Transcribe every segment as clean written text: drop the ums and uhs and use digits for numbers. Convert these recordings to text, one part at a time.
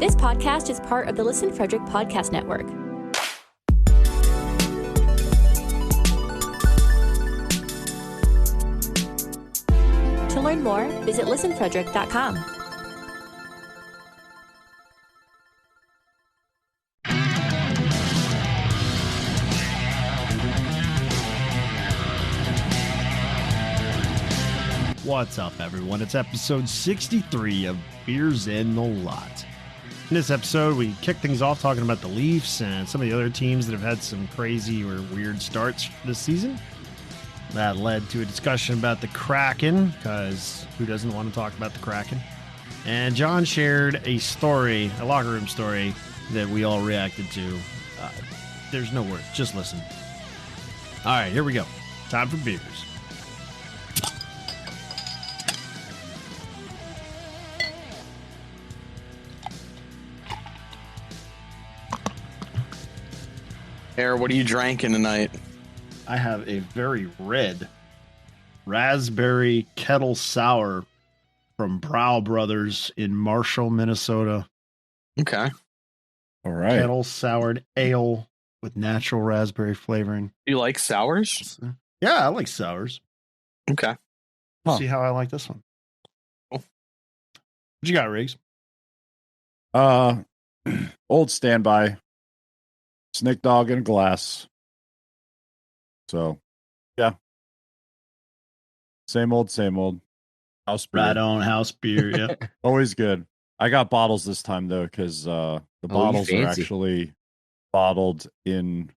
This podcast is part of the Listen Frederick Podcast Network. To learn more, visit listenfrederick.com. What's up, everyone? It's episode 63 of Beers in the Lot. In this episode, we kick things off talking about the Leafs and some of the other teams that have had some crazy or weird starts this season. That led to a discussion about the Kraken, because who doesn't want to talk about the Kraken? And John shared a story, a locker room story, that we all reacted to. There's no words, just listen. All right, here we go. Time for beers. Air, what are you drinking tonight? I have a very red raspberry kettle sour from Brow Brothers in Marshall, Minnesota. Okay. All right. Kettle soured ale with natural raspberry flavoring. You like sours? Yeah, I like sours. Okay. Huh. See how I like this one. Cool. What you got, Riggs? Old standby. Snake dog in a glass. So, yeah. Same old, same old. House beer. Right on, house beer, yeah. Always good. I got bottles this time, though, because the bottles are actually bottled in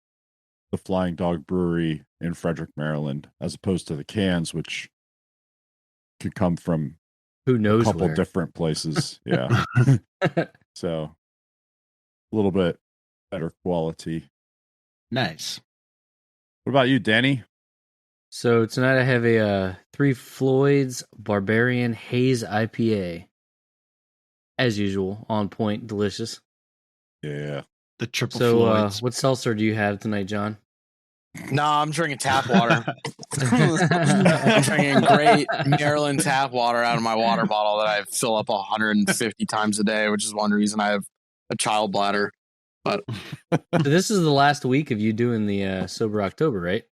the Flying Dog Brewery in Frederick, Maryland, as opposed to the cans, which could come from who knows a couple where. different places. Yeah. So, a little bit better quality. Nice. What about you, Danny? So tonight I have a Three Floyds Barbarian Haze IPA. As usual, on point, delicious. Yeah. The triple So Floyds. what seltzer do you have tonight, John? Nah, I'm drinking tap water. I'm drinking great Maryland tap water out of my water bottle that I fill up 150 times a day, which is one reason I have a child bladder. But So this is the last week of you doing the Sober October, right?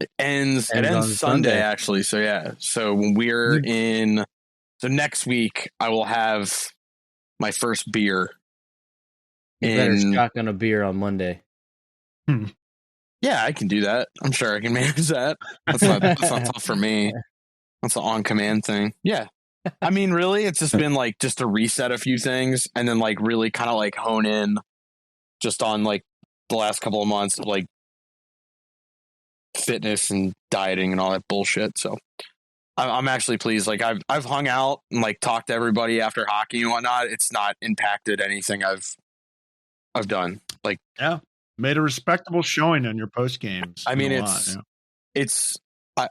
it ends on Sunday, Sunday. actually. So yeah. So we're in. So next week I will have my first beer. You better shotgun a beer on Monday. Yeah, I can do that. I'm sure I can manage that. That's not tough for me. That's an on-command thing. Yeah. I mean, really, it's just been like just to reset a few things and then like really kind of like hone in just on like the last couple of months of like fitness and dieting and all that bullshit. So I'm actually pleased. Like I've hung out and like talked to everybody after hockey and whatnot. It's not impacted anything I've done. Like, Yeah. Made a respectable showing on your post games. I mean,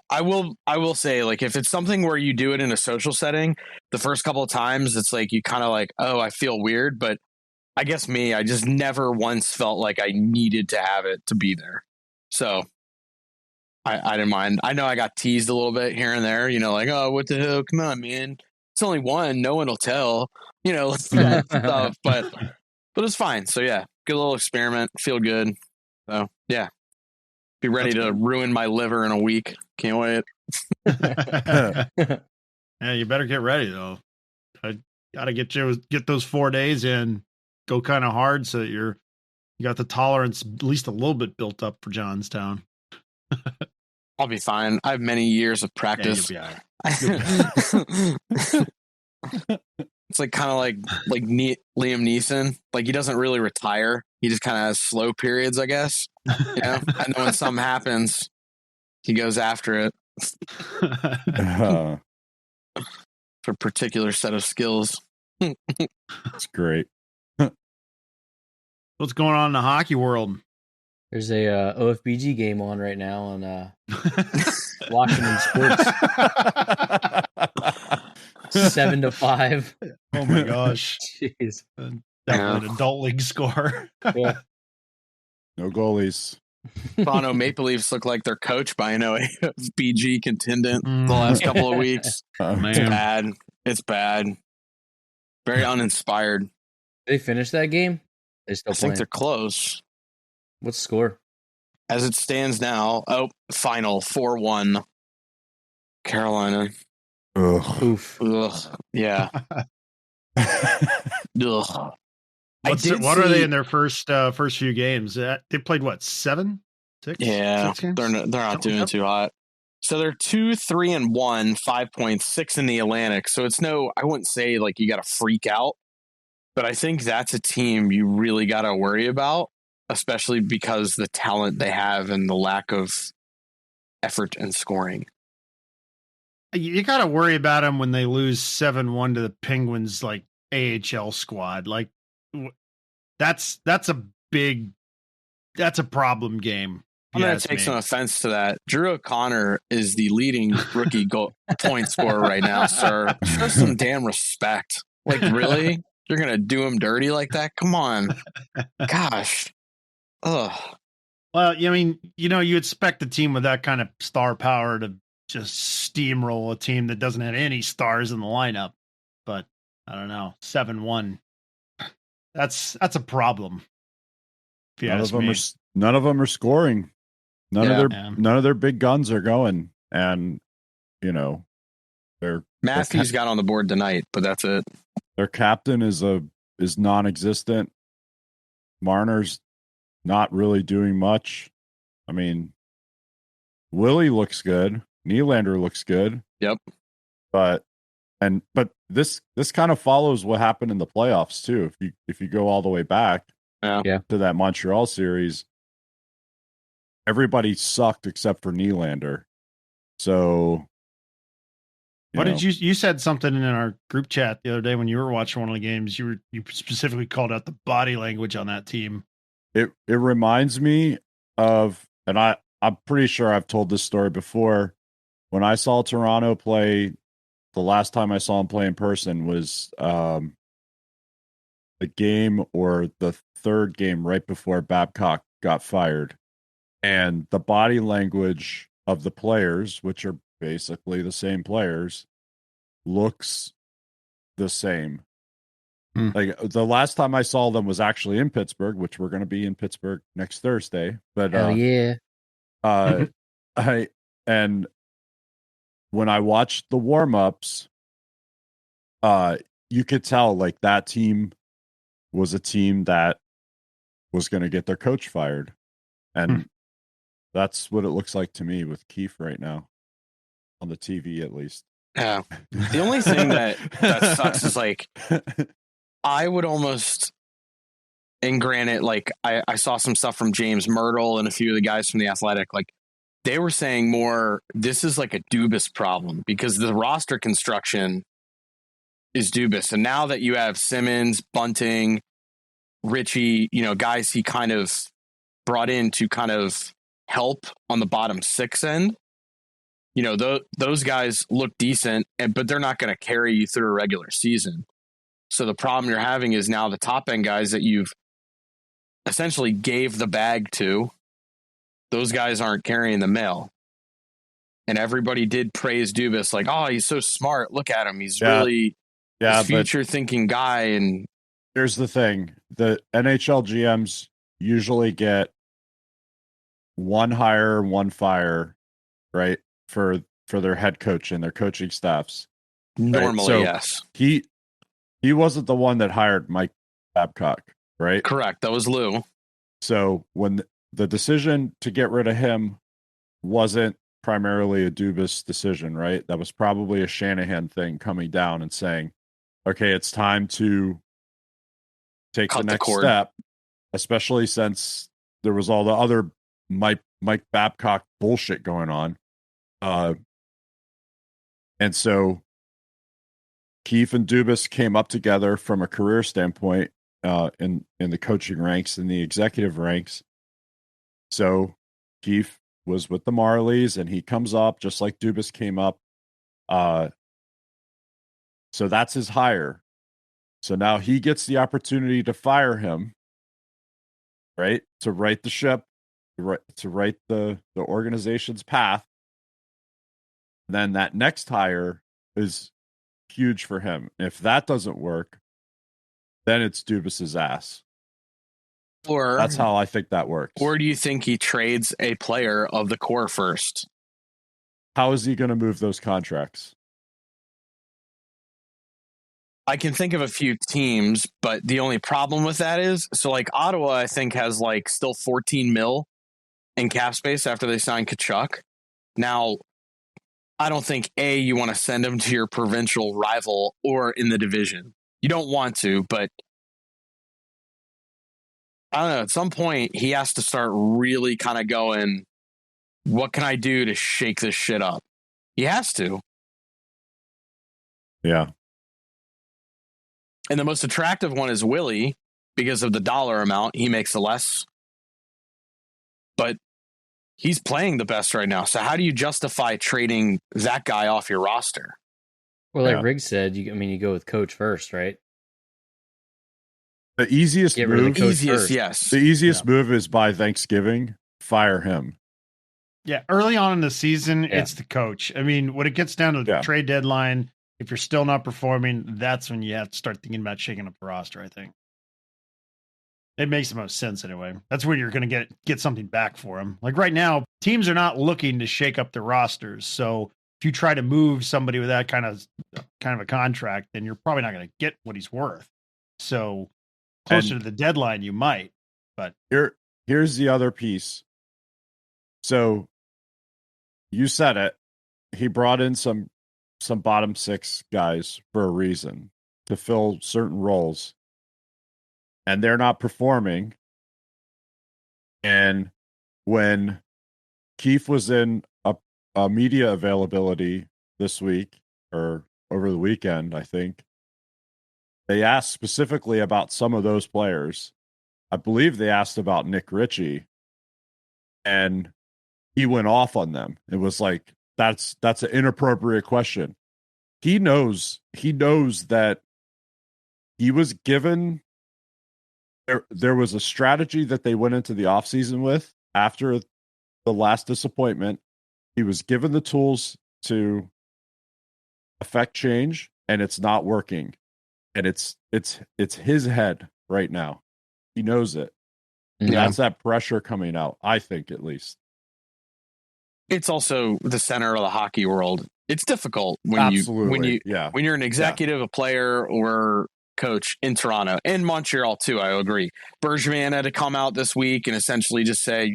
I will say, like, if it's something where you do it in a social setting, the first couple of times it's like you kind of like, oh, I feel weird, but I guess I just never once felt like I needed to have it to be there. So I didn't mind. I know I got teased a little bit here and there, you know, like, oh, what the hell? Come on, man. It's only one. No one will tell, you know, that stuff, but it's fine. So yeah, good little experiment. Feel good. So yeah, be ready to ruin my liver in a week. Can't wait. Yeah, you better get ready though. I gotta get those 4 days in. Go kind of hard so that you got the tolerance at least a little bit built up for Johnstown. I'll be fine. I have many years of practice. Yeah, you'll be all right. It's like kind of like Liam Neeson. Like he doesn't really retire. He just kind of has slow periods, I guess. You know? And then when something happens, he goes after it. For a particular set of skills. That's great. What's going on in the hockey world? There's a OFBG game on right now on Washington Sports. 7-5. Oh my gosh. Jeez. Definitely an adult league score. Yeah. No goalies. Toronto Maple Leafs look like they're coached by an OFBG contendant the last couple of weeks. Oh, It's bad. It's bad. Very uninspired. They finished that game? They still I think playing? they're close. What's the score? As it stands now, final 4-1 Carolina. Ugh. Oof. Ugh. Yeah. Ugh. What are they in their first few games? They played what, 7, 6? Yeah, 6 games? they're not doing too hot. So they're 2-3-1, 5.6 in the Atlantic. So it's I wouldn't say like you got to freak out, but I think that's a team you really got to worry about, especially because the talent they have and the lack of effort and scoring. You got to worry about them when they lose 7-1 to the Penguins, like AHL squad. Like that's a problem game. I'm going to take some offense to that. Drew O'Connor is the leading rookie point scorer right now, sir. Show some damn respect. Like, really? You're going to do him dirty like that? Come on. Gosh. Ugh. Well, I mean, you expect a team with that kind of star power to just steamroll a team that doesn't have any stars in the lineup. But I don't know, 7-1. That's a problem. None of them are scoring. None of their big guns are going, and Matthews got on the board tonight, but that's it. Their captain is non-existent. Marner's not really doing much. I mean, Willie looks good. Nylander looks good. Yep. But this kind of follows what happened in the playoffs too. If you go all the way back to that Montreal series, everybody sucked except for Nylander. So what did you said something in our group chat the other day when you were watching one of the games, you specifically called out the body language on that team. It reminds me of, and I'm pretty sure I've told this story before. When I saw Toronto play, the last time I saw them play in person was the game or the third game right before Babcock got fired. And the body language of the players, which are basically the same players, looks the same. Like the last time I saw them was actually in Pittsburgh, which we're going to be in Pittsburgh next Thursday. But and when I watched the warm-ups, you could tell like that team was a team that was going to get their coach fired. And that's what it looks like to me with Keefe right now on the TV, at least. Yeah. The only thing that sucks is like, I would almost, and granted, like I saw some stuff from James Myrtle and a few of the guys from The Athletic, like they were saying more, this is like a Dubas problem because the roster construction is Dubas. And now that you have Simmons, Bunting, Richie, guys he kind of brought in to kind of help on the bottom 6 end, those guys look decent, but they're not going to carry you through a regular season. So the problem you're having is now the top end guys that you've essentially gave the bag to, those guys aren't carrying the mail. And everybody did praise Dubas, like, oh, he's so smart. Look at him. He's really a future thinking guy. And here's the thing. The NHL GMs usually get one hire, one fire, right? For their head coach and their coaching staffs. Normally, so yes. He wasn't the one that hired Mike Babcock, right? Correct. That was Lou. So when the decision to get rid of him wasn't primarily a Dubas decision, right? That was probably a Shanahan thing coming down and saying, okay, it's time to take the next step, especially since there was all the other Mike Babcock bullshit going on. And so Keefe and Dubas came up together from a career standpoint in the coaching ranks and the executive ranks. So Keefe was with the Marlies, and he comes up just like Dubas came up. So that's his hire. So now he gets the opportunity to fire him, right? To right the ship, to right the organization's path. Then that next hire is huge for him. If that doesn't work, then it's Dubas's ass. Or that's how I think that works. Or do you think he trades a player of the core first? How is he going to move those contracts? I can think of a few teams, but the only problem with that is, so like Ottawa, I think has like still 14 mil in cap space after they signed Tkachuk. Now, I don't think you want to send him to your provincial rival or in the division. You don't want to, but I don't know. At some point, he has to start really kind of going, what can I do to shake this shit up? He has to. Yeah. And the most attractive one is Willie because of the dollar amount. He makes the less. But he's playing the best right now. So how do you justify trading that guy off your roster? Well, like Riggs said, you go with coach first, right? The easiest move, yes. The easiest move is by Thanksgiving, fire him. Yeah, early on in the season, it's the coach. I mean, when it gets down to the trade deadline, if you're still not performing, that's when you have to start thinking about shaking up the roster, I think. It makes the most sense anyway. That's when you're going to get something back for him. Like right now, teams are not looking to shake up their rosters. So if you try to move somebody with that kind of a contract, then you're probably not going to get what he's worth. So closer to the deadline, you might. But here's the other piece. So you said it. He brought in some bottom six guys for a reason, to fill certain roles, and they're not performing. And when Keefe was in a media availability this week or over the weekend, I think they asked specifically about some of those players. I believe they asked about Nick Ritchie, and he went off on them. It was like, that's an inappropriate question. He knows that he was given, there was a strategy that they went into the offseason with after the last disappointment. He was given the tools to affect change, and it's not working. And it's his head right now. He knows it. Yeah. That's that pressure coming out, I think, at least. It's also the center of the hockey world. It's difficult when you're an executive, a player, or coach in Toronto and Montreal too. I agree. Bergevin had to come out this week and essentially just say,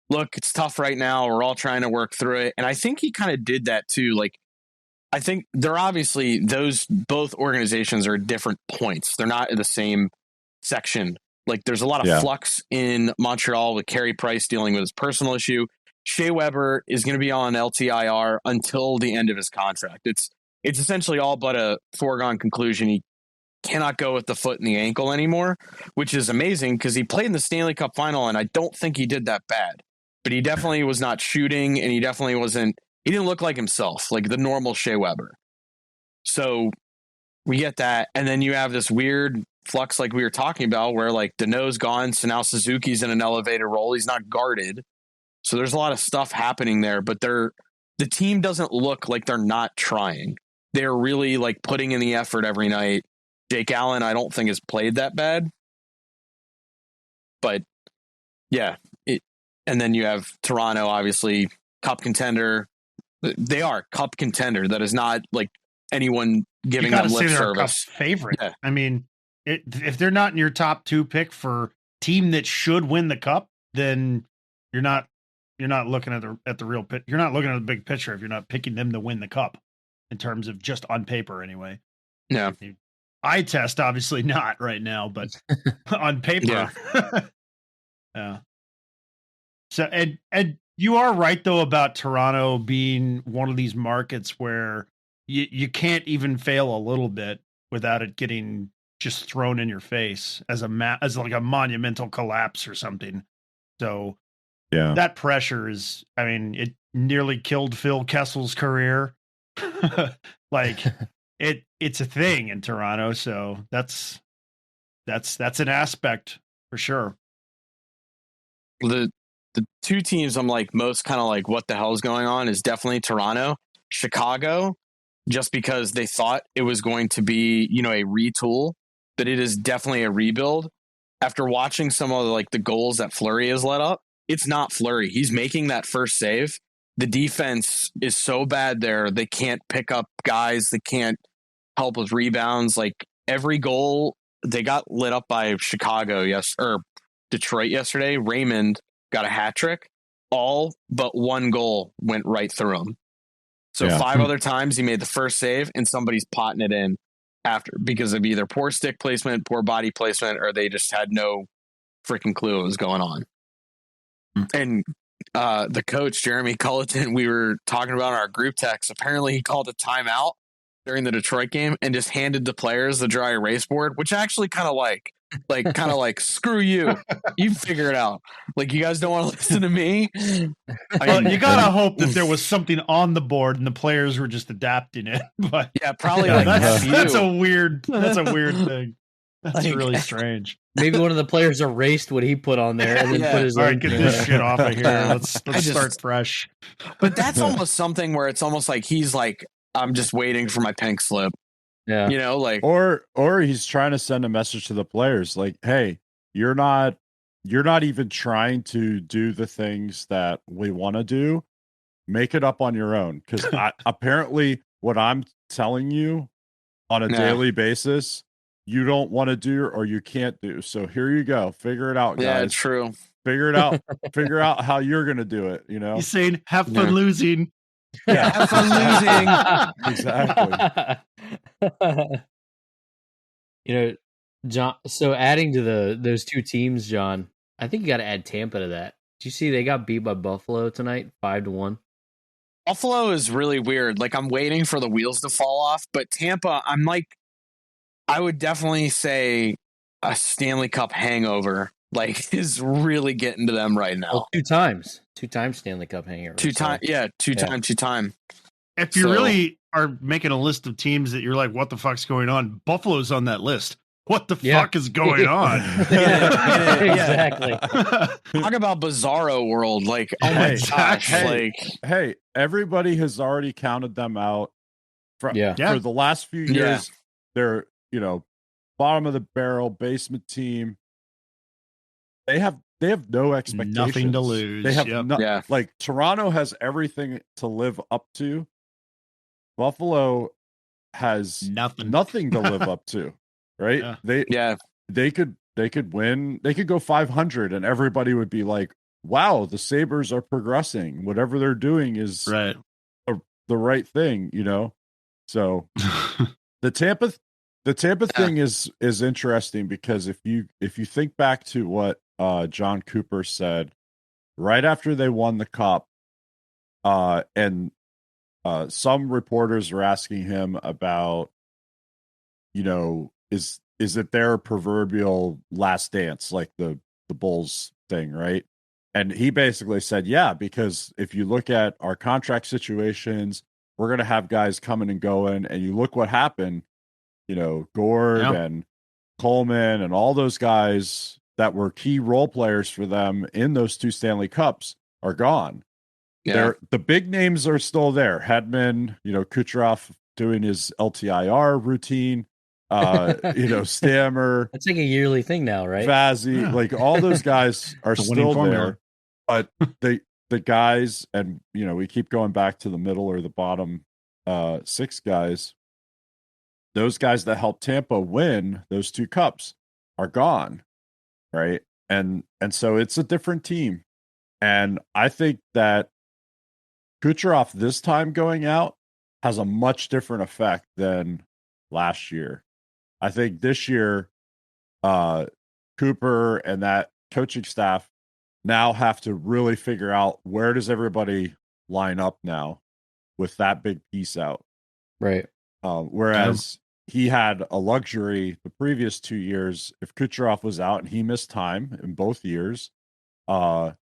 look, it's tough right now. We're all trying to work through it. And I think he kind of did that too. Like, I think they're obviously both organizations are at different points. They're not in the same section. Like, there's a lot of flux in Montreal with Carey Price dealing with his personal issue. Shea Weber is going to be on LTIR until the end of his contract. It's essentially all but a foregone conclusion. He cannot go with the foot and the ankle anymore, which is amazing because he played in the Stanley Cup final, and I don't think he did that bad. But he definitely was not shooting, and he didn't look like himself, like the normal Shea Weber. So we get that, and then you have this weird flux like we were talking about where like Deneau's gone, so now Suzuki's in an elevated role. He's not guarded. So there's a lot of stuff happening there, but the team doesn't look like they're not trying. They're really like putting in the effort every night. Jake Allen, I don't think has played that bad, but yeah. And then you have Toronto, obviously cup contender. They are cup contender. That is not like anyone giving them lip service. Favorite. Yeah. I mean, if they're not in your top 2 pick for team that should win the cup, then you're not looking at the real pit. You're not looking at the big picture if you're not picking them to win the cup in terms of just on paper anyway. Yeah. Eye test, obviously not right now, but on paper. Yeah. So, and you are right though about Toronto being one of these markets where you can't even fail a little bit without it getting just thrown in your face as like a monumental collapse or something. So, yeah, that pressure is, I mean, it nearly killed Phil Kessel's career. Like it's a thing in Toronto. So that's an aspect for sure. The 2 teams I'm like most kind of like, what the hell is going on, is definitely Toronto, Chicago, just because they thought it was going to be, a retool that it is definitely a rebuild. After watching some of like the goals that Fleury has let up, it's not Fleury. He's making that first save. The defense is so bad there. They can't pick up guys. They can't help with rebounds. Like every goal, they got lit up by Chicago, or Detroit yesterday. Raymond got a hat trick. All but one goal went right through him. So 5 other times he made the first save and somebody's potting it in after because of either poor stick placement, poor body placement, or they just had no freaking clue what was going on. And the coach, Jeremy Culleton, we were talking about in our group text. Apparently he called a timeout during the Detroit game and just handed the players the dry erase board, which I actually kind of like screw you, you figure it out. Like, you guys don't want to listen to me. Well, you gotta hope that there was something on the board and the players were just adapting it. But yeah, probably like that's a weird thing. That's really strange. Maybe one of the players erased what he put on there and then put his all own. right, get this shit off of here. Let's start fresh. But that's almost something where it's almost like he's like, I'm just waiting for my pink slip. Yeah. You know, like, or he's trying to send a message to the players like, hey, you're not even trying to do the things that we want to do. Make it up on your own. Because apparently what I'm telling you on a daily basis, you don't want to do or you can't do. So here you go. Figure it out, guys. Yeah, true. Figure it out. Figure out how you're going to do it, you know? He's saying, have fun losing. Yeah, have fun losing. Exactly. You know, John, so adding to those two teams, John, I think you got to add Tampa to that. Did you see they got beat by Buffalo tonight, 5-1? Buffalo is really weird. Like, I'm waiting for the wheels to fall off, but Tampa, I would definitely say a Stanley Cup hangover, like, is really getting to them right now. Well, two times Stanley Cup hangover. Two time. If you really are making a list of teams that you're like, what the fuck's going on? Buffalo's on that list. What the fuck is going on? Exactly. Talk about bizarro world. Like, oh my gosh. Hey, everybody has already counted them out. For the last few years, they're, bottom of the barrel basement team. They have no expectations. Nothing to lose. They have like Toronto has everything to live up to. Buffalo has nothing to live up to, right? They could win. They could go 500 and everybody would be like, wow, the Sabres are progressing. Whatever they're doing is the right thing, So the Tampa thing is interesting because if you think back to what John Cooper said right after they won the cup, and some reporters are asking him about, is it their proverbial last dance, like the Bulls thing, right? And he basically said, yeah, because if you look at our contract situations, we're going to have guys coming and going, and you look what happened, Gord and Coleman and all those guys that were key role players for them in those two Stanley Cups are gone. The big names are still there. Hedman, Kucherov doing his LTIR routine, Stammer. That's like a yearly thing now, right? Vazzy, like all those guys are still there. But the guys, and we keep going back to the middle or the bottom 6 guys. Those guys that helped Tampa win those 2 cups are gone, right? And so it's a different team. And I think that Kucherov this time going out has a much different effect than last year. I think this year, Cooper and that coaching staff now have to really figure out where does everybody line up now with that big piece out. Right. Whereas he had a luxury the previous 2 years. If Kucherov was out and he missed time in both years, he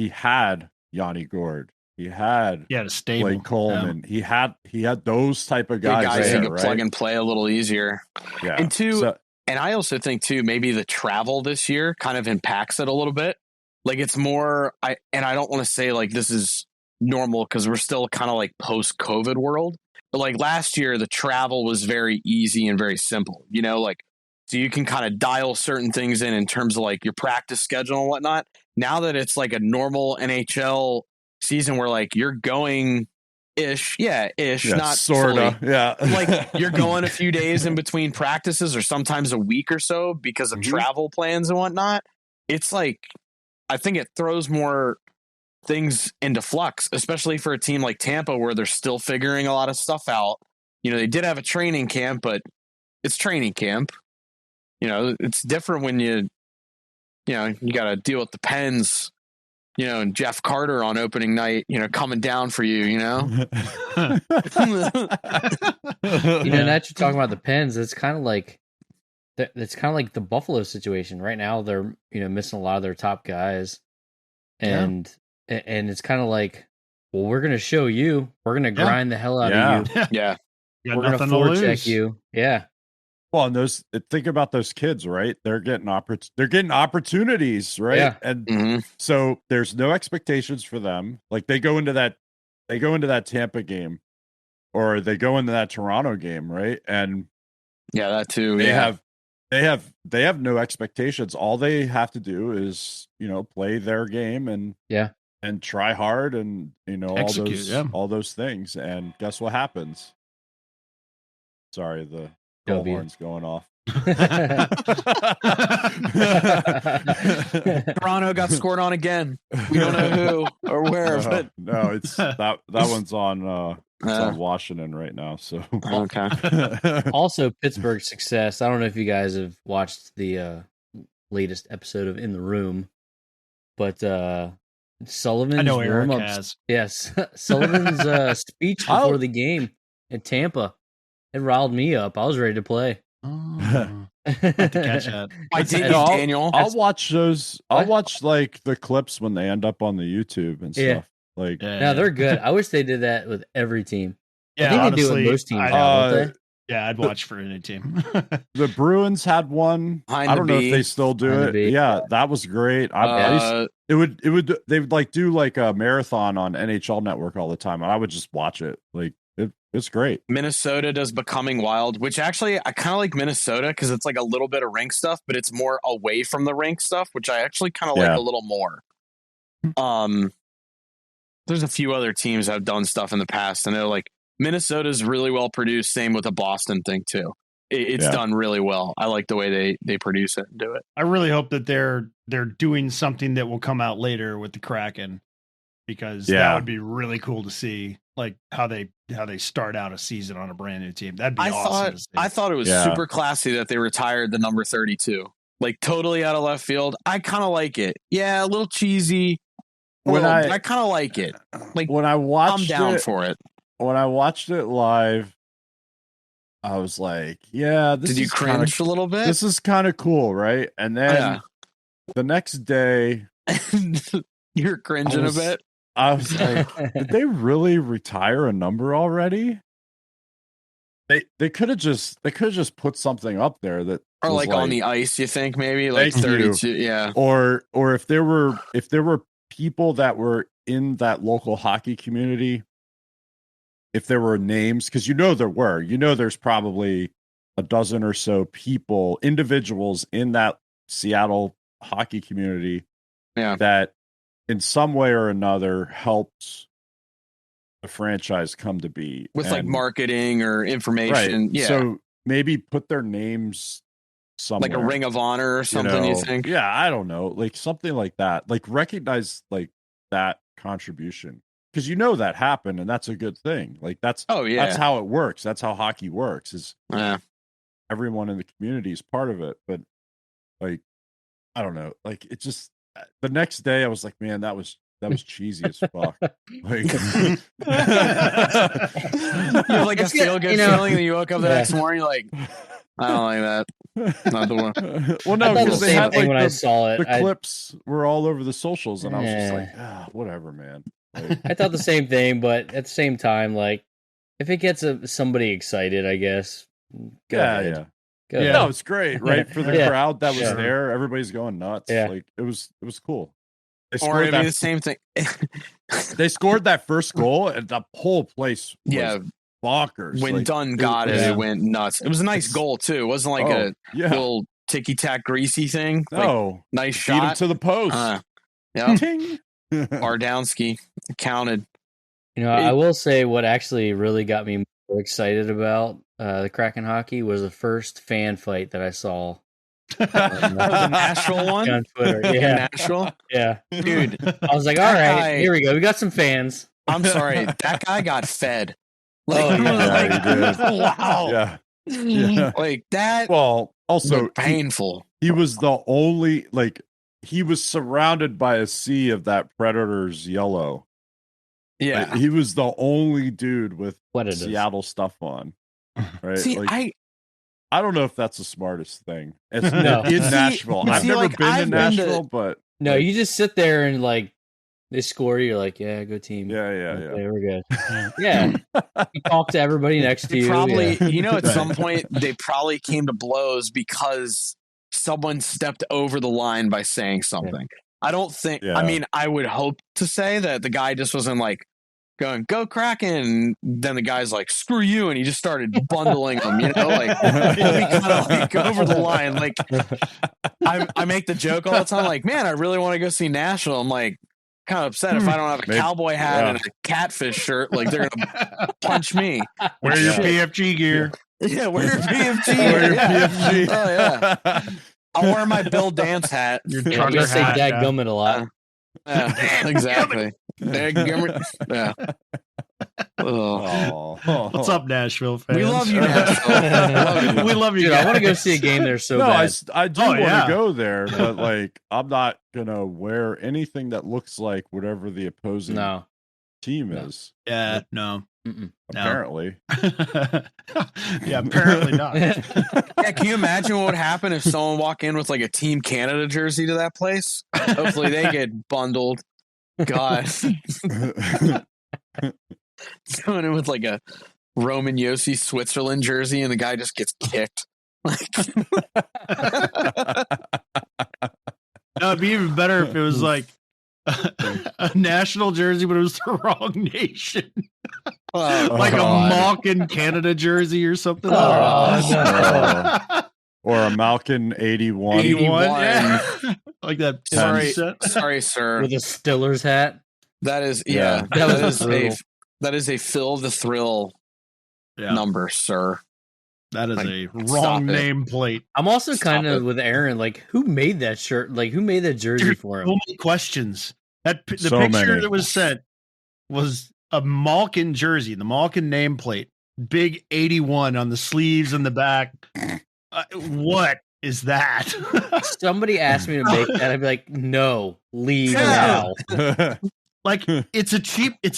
had Yanni Gord. He had a stable Blake Coleman. He had those type of guys who could right? plug and play a little easier. Yeah. And I also think too, maybe the travel this year kind of impacts it a little bit. Like, it's more, I don't want to say like this is normal because we're still kind of like post-COVID world, like last year, the travel was very easy and very simple, you know, like, so you can kind of dial certain things in terms of like your practice schedule and whatnot. Now that it's like a normal NHL season where like you're going ish, not sorta, fully. yeah. Like you're going a few days in between practices or sometimes a week or so because of travel plans and whatnot. It's like, I think it throws more things into flux, especially for a team like Tampa where they're still figuring a lot of stuff out. You know, they did have a training camp, but it's training camp. You know, it's different when you got to deal with the Pens, you know, and Jeff Carter on opening night, you know, coming down for you, you know. Now that you're talking about the Pens, it's kind of like the Buffalo situation right now. They're missing a lot of their top guys, and it's kind of like, well, we're gonna show you, we're gonna grind the hell out of you, You we're gonna forecheck you, Well, and think about those kids, right? They're getting opportunities, right? Yeah. And so there's no expectations for them. Like they go into that Tampa game, or they go into that Toronto game, right? And that too. They have no expectations. All they have to do is, play their game and try hard and execute, all those things. And guess what happens? Sorry, the goal horn's going off. Toronto got scored on again. We don't know who or where, but no, it's that one's on Washington right now. So okay. Also, Pittsburgh's success. I don't know if you guys have watched the latest episode of In the Room, but Sullivan's warm-up. Yes, Sullivan's speech before the game in Tampa. It riled me up. I was ready to play. Oh, I have to catch that. I did, Daniel. I'll watch those. I'll watch like the clips when they end up on the YouTube and stuff. Like, now they're good. I wish they did that with every team. Yeah, I think honestly, they do it with most teams now, don't they? Yeah, I'd watch for any team. The Bruins had one. I don't know if they still do it. Yeah, that was great. They would like do like a marathon on NHL Network all the time, and I would just watch it. Like it's great. Minnesota does Becoming Wild, which actually I kind of like Minnesota because it's like a little bit of rink stuff, but it's more away from the rink stuff, which I actually kind of like a little more. There's a few other teams that have done stuff in the past, and they're like, Minnesota's really well produced. Same with the Boston thing too. It's done really well. I like the way they produce it and do it. I really hope that they're doing something that will come out later with the Kraken, because that would be really cool to see, like how they start out a season on a brand new team. That'd be awesome. I thought it was super classy that they retired the number 32, like totally out of left field. I kind of like it. Yeah, a little cheesy. I kind of like it. Like when I watched, I'm down for it. When I watched it live, I was like, "Yeah, this." Did you cringe a little bit? This is kind of cool, right? And then the next day, you're cringing a bit. I was like, "Did they really retire a number already?" They could have just put something up there that, or like on the ice. You think maybe like 32? Yeah. Or if there were people that were in that local hockey community, if there were names, because there's probably a dozen or so individuals in that Seattle hockey community that in some way or another helped the franchise come to be with like marketing or information. Right. Yeah. So maybe put their names somewhere, like a Ring of Honor or something. You think? Yeah, I don't know, like something like that. Like recognize like that contribution, because that happened, and that's a good thing. Like that's that's how it works. That's how hockey works. Is everyone in the community is part of it. But like, I don't know. Like it just the next day, I was like, man, that was cheesy as fuck. Like, you have like a feel good feeling, and you woke up the next morning, you're like, I don't like that. Not the one. Well, no, because they had like when I saw it. The clips were all over the socials, and I was just like, whatever, man. Like, I thought the same thing, but at the same time, like, if it gets somebody excited, I guess. Go ahead. No, it's great, right? For the crowd that was there, everybody's going nuts. Yeah. Like it was cool. Or it'd be the same thing. They scored that first goal, and the whole place was bonkers. When Dunn got it went nuts. It was a nice goal too. It wasn't like a little ticky tack greasy thing. No, like, nice beat shot him to the post. Yeah, Ting. Bardowski counted. I will say what actually really got me more excited about the Kraken hockey was the first fan fight that I saw. The Nashville one on Twitter. Yeah, Nashville. Yeah, dude. I was like, all right, here we go. We got some fans. I'm sorry, that guy got fed. Like, he did. Wow. Yeah. Like that. Well, also painful. He was the only he was surrounded by a sea of that Predators yellow. Yeah, he was the only dude with Predators. Seattle stuff on. Right? See, I don't know if that's the smartest thing. It's Nashville. I've never been to Nashville, but no, you just sit there and they score. You're like, yeah, good team. Yeah. Okay, we're good. Yeah, you talk to everybody next to you. Probably, at some point they probably came to blows because someone stepped over the line by saying something. Yeah. I don't think. Yeah. I mean, I would hope to say that the guy just wasn't going, go Kraken. Then the guy's like, screw you. And he just started bundling them, he kind of over the line. I make the joke all the time, man, I really want to go see Nashville. I'm kind of upset if I don't have a cowboy hat and a catfish shirt. They're going to punch me. Wear your PFG gear. Yeah, wear your PFG gear. PFG. Oh, yeah. I'll wear my Bill Dance hat. Your trucker say dadgummit a lot. Yeah, exactly. Yeah. What's up, Nashville fans? We love you, Nashville. We love you. Dude, I want to go see a game there so bad. I do want to go there, but I'm not gonna wear anything that looks like whatever the opposing team is. Yeah, no. Apparently. Yeah, apparently not. Yeah, can you imagine what would happen if someone walked in with a Team Canada jersey to that place? Hopefully they get bundled. God. Going in with a Roman Yossi Switzerland jersey and the guy just gets kicked. No, it'd be even better if it was a national jersey, but it was the wrong nation. A Malkin Canada jersy or something. Or a Malkin 81. 81, yeah. Like that. Sorry, sir. With a Stiller's hat. That is, that is a Phil the Thrill number, sir. That is a wrong nameplate. I'm also kind of with Aaron. Who made that shirt? Who made that jersey for him? So many questions. The picture that was sent was a Malkin jersey, the Malkin nameplate, big 81 on the sleeves and the back. What is that? Somebody asked me to make that. I'd be like, no, leave now. It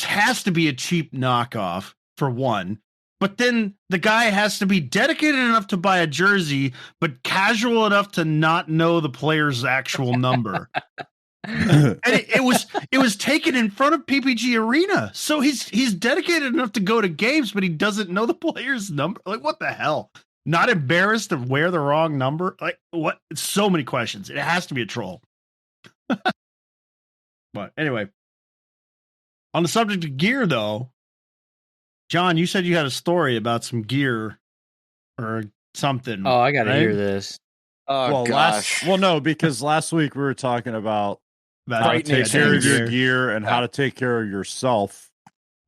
has to be a cheap knockoff for one. But then the guy has to be dedicated enough to buy a jersey, but casual enough to not know the player's actual number. And it was taken in front of PPG Arena. So he's dedicated enough to go to games, but he doesn't know the player's number. What the hell? Not embarrassed to wear the wrong number? What? So many questions. It has to be a troll. But anyway, on the subject of gear, though, John, you said you had a story about some gear or something. Oh, I got to hear this. Oh, gosh. No, because last week we were talking about how to take care of your gear and how to take care of yourself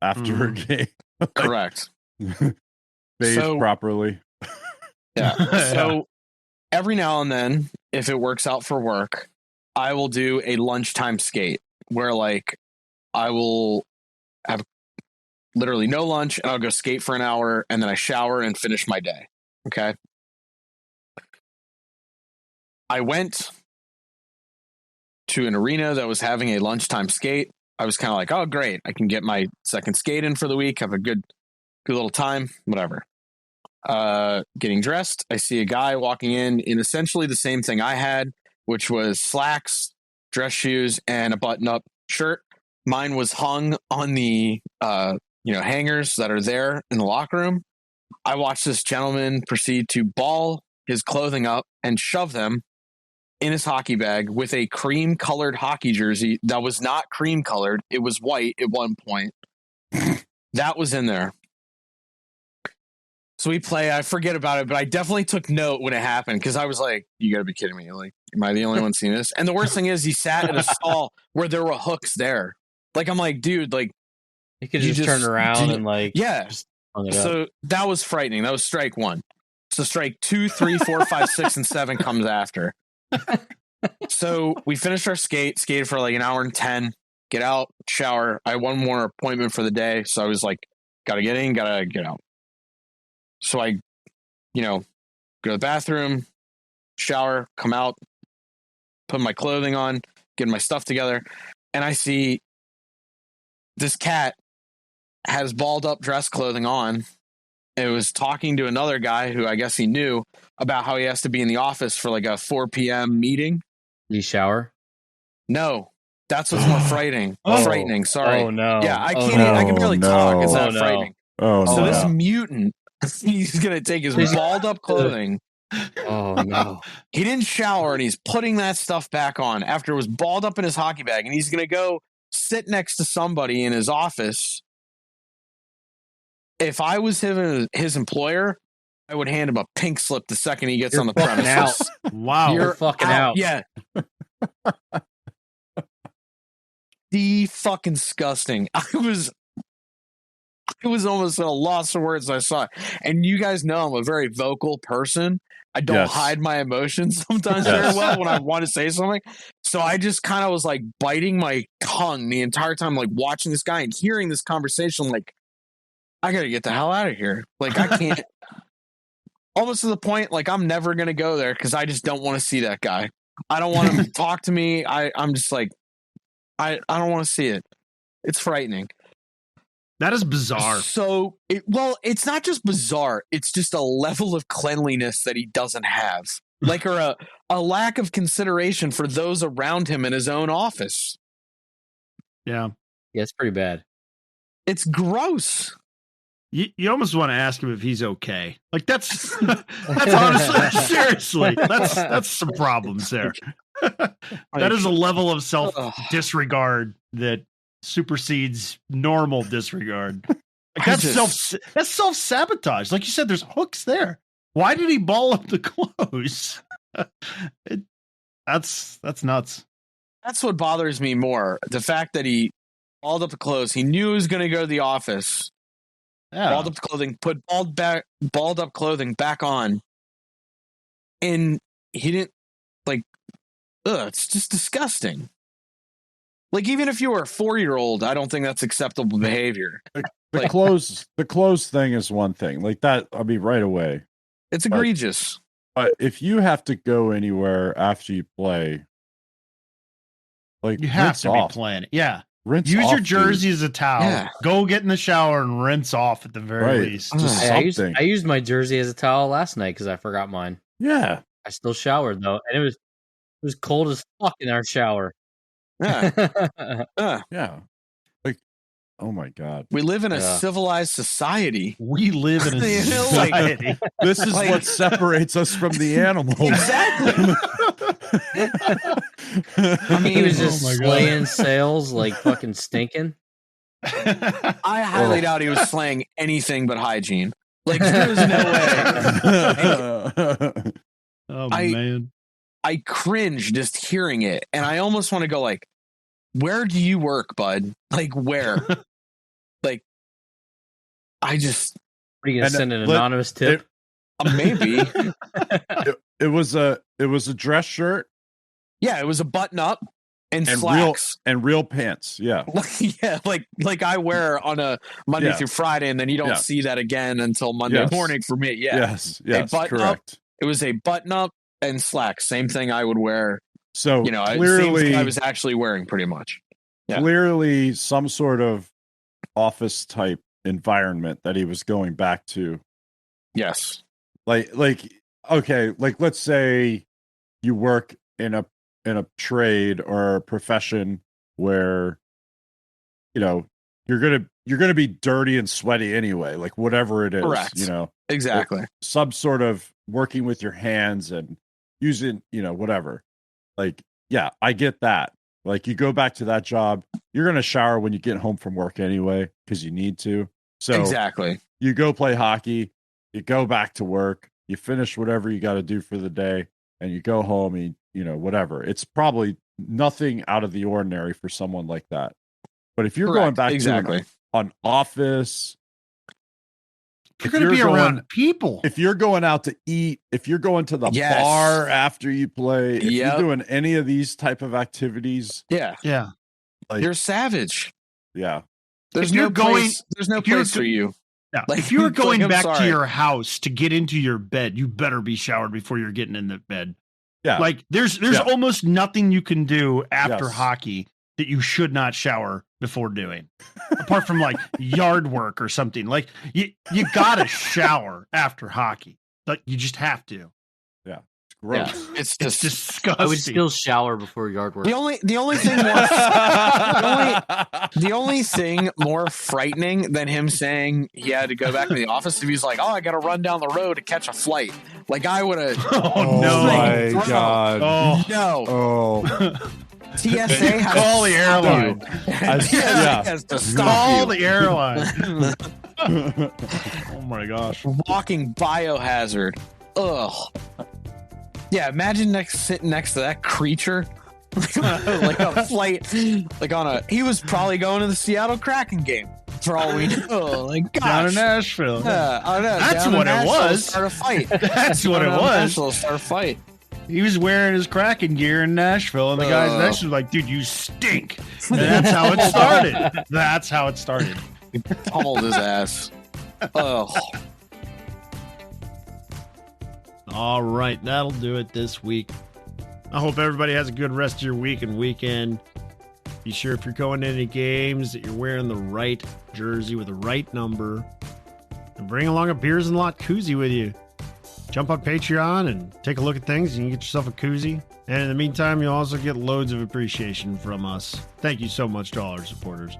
after a game. Correct. Bathe properly. Yeah. So every now and then, if it works out for work, I will do a lunchtime skate where I will have literally no lunch and I'll go skate for an hour and then I shower and finish my day. Okay. I went to an arena that was having a lunchtime skate. I was kind of oh, great. I can get my second skate in for the week. Have a good little time, whatever. Getting dressed. I see a guy walking in essentially the same thing I had, which was slacks, dress shoes, and a button-up shirt. Mine was hung on the hangers that are there in the locker room. I watched this gentleman proceed to ball his clothing up and shove them in his hockey bag with a cream-colored hockey jersey that was not cream-colored. It was white at one point. That was in there. So we play. I forget about it, but I definitely took note when it happened because I was like, "You got to be kidding me! Like, am I the only one seeing this?" And the worst thing is, he sat in a stall where there were hooks there. Like, I'm like, dude, like, you could just turn around and like, yeah. just hung it So up. that was frightening. That was strike 1. So strike 2, 3, 4, 5, 6, and 7 comes after. So we finished our skated for like an hour and 10. Get out, shower. I had one more appointment for the day, so I was like, gotta get in, gotta get out. So I, go to the bathroom, shower, come out, put my clothing on, get my stuff together, and I see this cat has balled up dress clothing on. It was talking to another guy who I guess he knew about how he has to be in the office for like a 4 p.m. meeting. You shower? No, that's what's more frightening. Frightening. Sorry. Oh no. Yeah, I can't. I can barely talk. It's that frightening. Oh, so no. This mutant, he's gonna take his balled up clothing. Oh no. He didn't shower and he's putting that stuff back on after it was balled up in his hockey bag, and he's gonna go sit next to somebody in his office. If I was his employer, I would hand him a pink slip the second he gets on the premises. Out. Wow. You're fucking out. Yeah. Fucking disgusting. I was almost at a loss for words when I saw it. And you guys know I'm a very vocal person. I don't hide my emotions sometimes very well when I want to say something. So I just kind of was like biting my tongue the entire time, like watching this guy and hearing this conversation. Like, I got to get the hell out of here. Like, I can't. Almost to the point, like, I'm never going to go there because I just don't want to see that guy. I don't want him to talk to me. I'm just like, I don't want to see it. It's frightening. That is bizarre. So, it's not just bizarre. It's just a level of cleanliness that he doesn't have. Like, or a lack of consideration for those around him in his own office. Yeah. Yeah, it's pretty bad. It's gross. You almost want to ask him if he's okay. Like that's honestly, seriously, that's some problems there. That is a level of self disregard that supersedes normal disregard. Like that's self sabotage. Like you said, there's hooks there. Why did he ball up the clothes? That's nuts. That's what bothers me more. The fact that he balled up the clothes. He knew he was going to go to the office. Yeah. Balled up clothing, put balled up clothing back on, and he didn't it's just disgusting. Like, even if you were a 4-year-old, I don't think that's acceptable behavior. The clothes thing is one thing. Like that, I mean, right away, it's egregious. But if you have to go anywhere after you play, like you have to be playing. Yeah. Rinse Use off, your jersey dude. as a towel. Yeah. Go get in the shower and rinse off at the very least. Just I used my jersey as a towel last night because I forgot mine. Yeah. I still showered though, and it was cold as fuck in our shower. Yeah. Yeah. Like, oh my God. We live in a civilized society. We live in a society. This is what separates us from the animals. Exactly. I mean, he was just slaying sales like fucking stinking. I highly doubt he was slaying anything but hygiene. Like, there's no way. Man. I cringe just hearing it, and I almost want to go like, where do you work, bud? Like, where? Like, I just... Are you going to send an anonymous tip? Maybe. It was a dress shirt. Yeah, it was a button up and slacks. Real pants. Yeah. Yeah, like I wear on a Monday through Friday, and then you don't see that again until Monday morning for me. Yeah. Yes, correct. Up, it was a button up and slacks. Same thing I would wear. So clearly I was actually wearing pretty much. Yeah. Clearly some sort of office type environment that he was going back to. Yes. Like okay, like let's say you work in a trade or a profession where you're gonna be dirty and sweaty anyway, like whatever it is. Correct. Exactly. Like some sort of working with your hands and using whatever. Like, yeah, I get that. Like, you go back to that job, you're gonna shower when you get home from work anyway because you need to. So exactly, you go play hockey. you go back to work, you finish whatever you got to do for the day, and you go home and, whatever. It's probably nothing out of the ordinary for someone like that. But if you're going back to an office, you're going to be around people. If you're going out to eat, if you're going to the bar after you play, if you're doing any of these type of activities, yeah, like, you're savage. Yeah, there's no place for you. Yeah. Like, if you're going back to your house to get into your bed, you better be showered before you're getting in the bed. Yeah, like there's almost nothing you can do after hockey that you should not shower before doing, apart from like yard work or something. Like you gotta shower after hockey. Like you just have to. Yeah, it's gross. Yeah, it's disgusting. I would still shower before yard work. The only thing the only thing more frightening than him saying he had to go back to the office, if he's like, "Oh, I got to run down the road to catch a flight." Like I would have. Oh no! My God! Oh no! Oh. TSA has call the airline. Has to stop call the airline. Oh my gosh! Walking biohazard. Ugh. Yeah, imagine sitting next to that creature, like a flight, like he was probably going to the Seattle Kraken game for all we know. Like gosh. Down in Nashville. Yeah, I know. That's what it was. Start a fight. That's what it was. Start a fight. He was wearing his Kraken gear in Nashville, and the guys next to him were like, "Dude, you stink." And that's how it started. That's how it started. He pummeled his ass. Oh. All right, that'll do it this week. I hope everybody has a good rest of your week and weekend. Be sure if you're going to any games that you're wearing the right jersey with the right number. And bring along a Beers and Lot koozie with you. Jump on Patreon and take a look at things. You can get yourself a koozie. And in the meantime, you'll also get loads of appreciation from us. Thank you so much to all our supporters.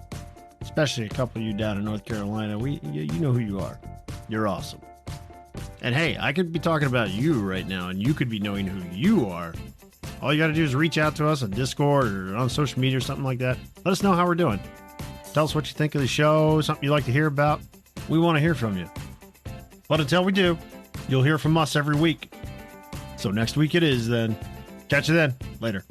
Especially a couple of you down in North Carolina. You know who you are. You're awesome. And hey, I could be talking about you right now, and you could be knowing who you are. All you got to do is reach out to us on Discord or on social media or something like that. Let us know how we're doing. Tell us what you think of the show, something you'd like to hear about. We want to hear from you. But until we do, you'll hear from us every week. So next week it is then. Catch you then. Later.